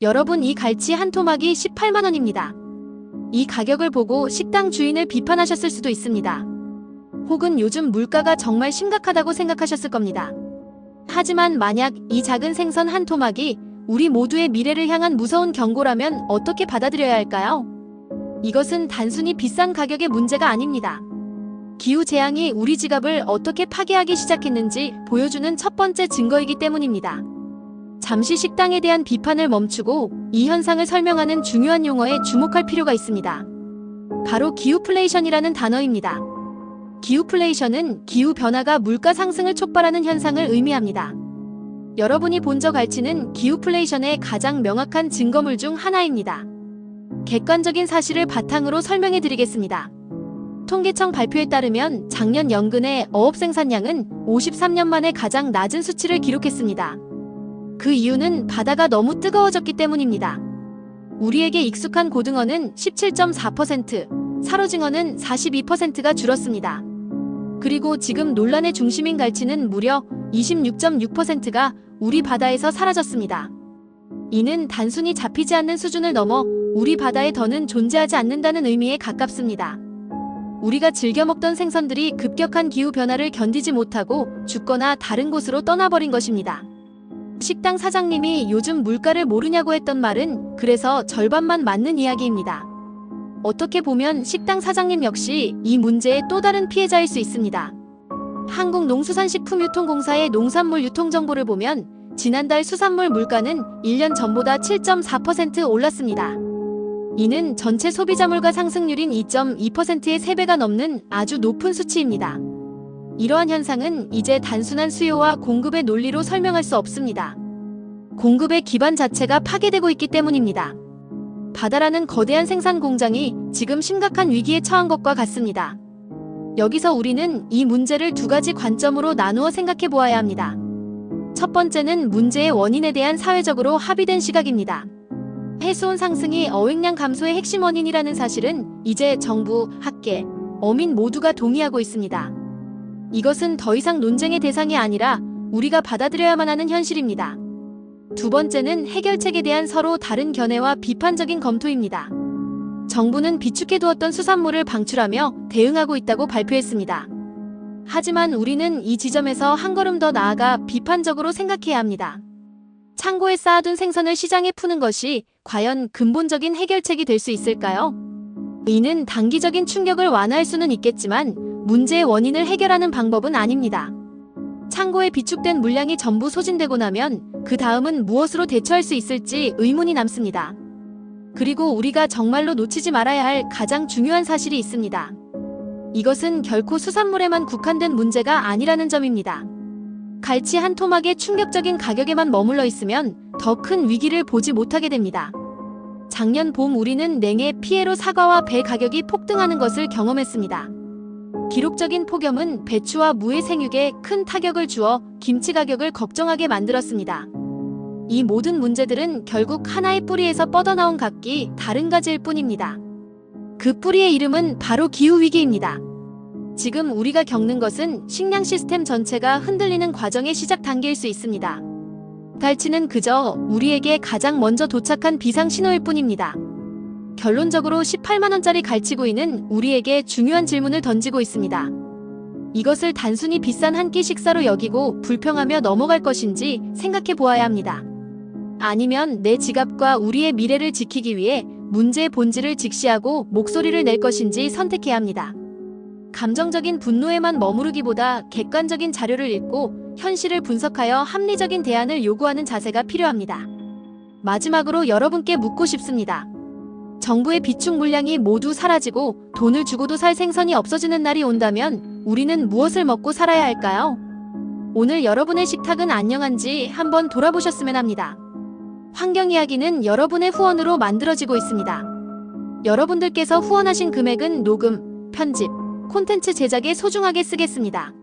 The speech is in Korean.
여러분, 이 갈치 한 토막이 18만 원입니다. 이 가격을 보고 식당 주인을 비판하셨을 수도 있습니다. 혹은 요즘 물가가 정말 심각하다고 생각하셨을 겁니다. 하지만 만약 이 작은 생선 한 토막이 우리 모두의 미래를 향한 무서운 경고라면 어떻게 받아들여야 할까요? 이것은 단순히 비싼 가격의 문제가 아닙니다. 기후재앙이 우리 지갑을 어떻게 파괴하기 시작했는지 보여주는 첫 번째 증거이기 때문입니다. 잠시 식당에 대한 비판을 멈추고 이 현상을 설명하는 중요한 용어에 주목할 필요가 있습니다. 바로 기후플레이션이라는 단어입니다. 기후플레이션은 기후변화가 물가 상승을 촉발하는 현상을 의미합니다. 여러분이 본 저 갈치는 기후플레이션의 가장 명확한 증거물 중 하나입니다. 객관적인 사실을 바탕으로 설명해 드리겠습니다. 통계청 발표에 따르면 작년 연근의 어업 생산량은 53년 만에 가장 낮은 수치를 기록했습니다. 그 이유는 바다가 너무 뜨거워졌기 때문입니다. 우리에게 익숙한 고등어는 17.4%, 사로징어는 42%가 줄었습니다. 그리고 지금 논란의 중심인 갈치는 무려 26.6%가 우리 바다에서 사라졌습니다. 이는 단순히 잡히지 않는 수준을 넘어 우리 바다에 더는 존재하지 않는다는 의미에 가깝습니다. 우리가 즐겨 먹던 생선들이 급격한 기후변화를 견디지 못하고 죽거나 다른 곳으로 떠나버린 것입니다. 식당 사장님이 요즘 물가를 모르냐고 했던 말은 그래서 절반만 맞는 이야기입니다. 어떻게 보면 식당 사장님 역시 이 문제의 또 다른 피해자일 수 있습니다. 한국농수산식품유통공사의 농산물 유통정보를 보면 지난달 수산물 물가는 1년 전보다 7.4% 올랐습니다. 이는 전체 소비자 물가 상승률인 2.2%의 3배가 넘는 아주 높은 수치입니다. 이러한 현상은 이제 단순한 수요와 공급의 논리로 설명할 수 없습니다. 공급의 기반 자체가 파괴되고 있기 때문입니다. 바다라는 거대한 생산 공장이 지금 심각한 위기에 처한 것과 같습니다. 여기서 우리는 이 문제를 두 가지 관점으로 나누어 생각해 보아야 합니다. 첫 번째는 문제의 원인에 대한 사회적으로 합의된 시각입니다. 해수온 상승이 어획량 감소의 핵심 원인이라는 사실은 이제 정부, 학계, 어민 모두가 동의하고 있습니다. 이것은 더 이상 논쟁의 대상이 아니라 우리가 받아들여야만 하는 현실입니다. 두 번째는 해결책에 대한 서로 다른 견해와 비판적인 검토입니다. 정부는 비축해두었던 수산물을 방출하며 대응하고 있다고 발표했습니다. 하지만 우리는 이 지점에서 한 걸음 더 나아가 비판적으로 생각해야 합니다. 창고에 쌓아둔 생선을 시장에 푸는 것이 과연 근본적인 해결책이 될 수 있을까요? 이는 단기적인 충격을 완화할 수는 있겠지만 문제의 원인을 해결하는 방법은 아닙니다. 창고에 비축된 물량이 전부 소진되고 나면 그 다음은 무엇으로 대처할 수 있을지 의문이 남습니다. 그리고 우리가 정말로 놓치지 말아야 할 가장 중요한 사실이 있습니다. 이것은 결코 수산물에만 국한된 문제가 아니라는 점입니다. 갈치 한 토막의 충격적인 가격에만 머물러 있으면 더 큰 위기를 보지 못하게 됩니다. 작년 봄 우리는 냉해 피해로 사과와 배 가격이 폭등하는 것을 경험했습니다. 기록적인 폭염은 배추와 무의 생육에 큰 타격을 주어 김치 가격을 걱정하게 만들었습니다. 이 모든 문제들은 결국 하나의 뿌리에서 뻗어나온 각기 다른 가지일 뿐입니다. 그 뿌리의 이름은 바로 기후위기입니다. 지금 우리가 겪는 것은 식량 시스템 전체가 흔들리는 과정의 시작 단계일 수 있습니다. 갈치는 그저 우리에게 가장 먼저 도착한 비상 신호일 뿐입니다. 결론적으로 18만원짜리 갈치구이는 우리에게 중요한 질문을 던지고 있습니다. 이것을 단순히 비싼 한 끼 식사로 여기고 불평하며 넘어갈 것인지 생각해 보아야 합니다. 아니면 내 지갑과 우리의 미래를 지키기 위해 문제의 본질을 직시하고 목소리를 낼 것인지 선택해야 합니다. 감정적인 분노에만 머무르기보다 객관적인 자료를 읽고 현실을 분석하여 합리적인 대안을 요구하는 자세가 필요합니다. 마지막으로 여러분께 묻고 싶습니다. 정부의 비축 물량이 모두 사라지고 돈을 주고도 살 생선이 없어지는 날이 온다면 우리는 무엇을 먹고 살아야 할까요? 오늘 여러분의 식탁은 안녕한지 한번 돌아보셨으면 합니다. 환경 이야기는 여러분의 후원으로 만들어지고 있습니다. 여러분들께서 후원하신 금액은 녹음, 편집, 콘텐츠 제작에 소중하게 쓰겠습니다.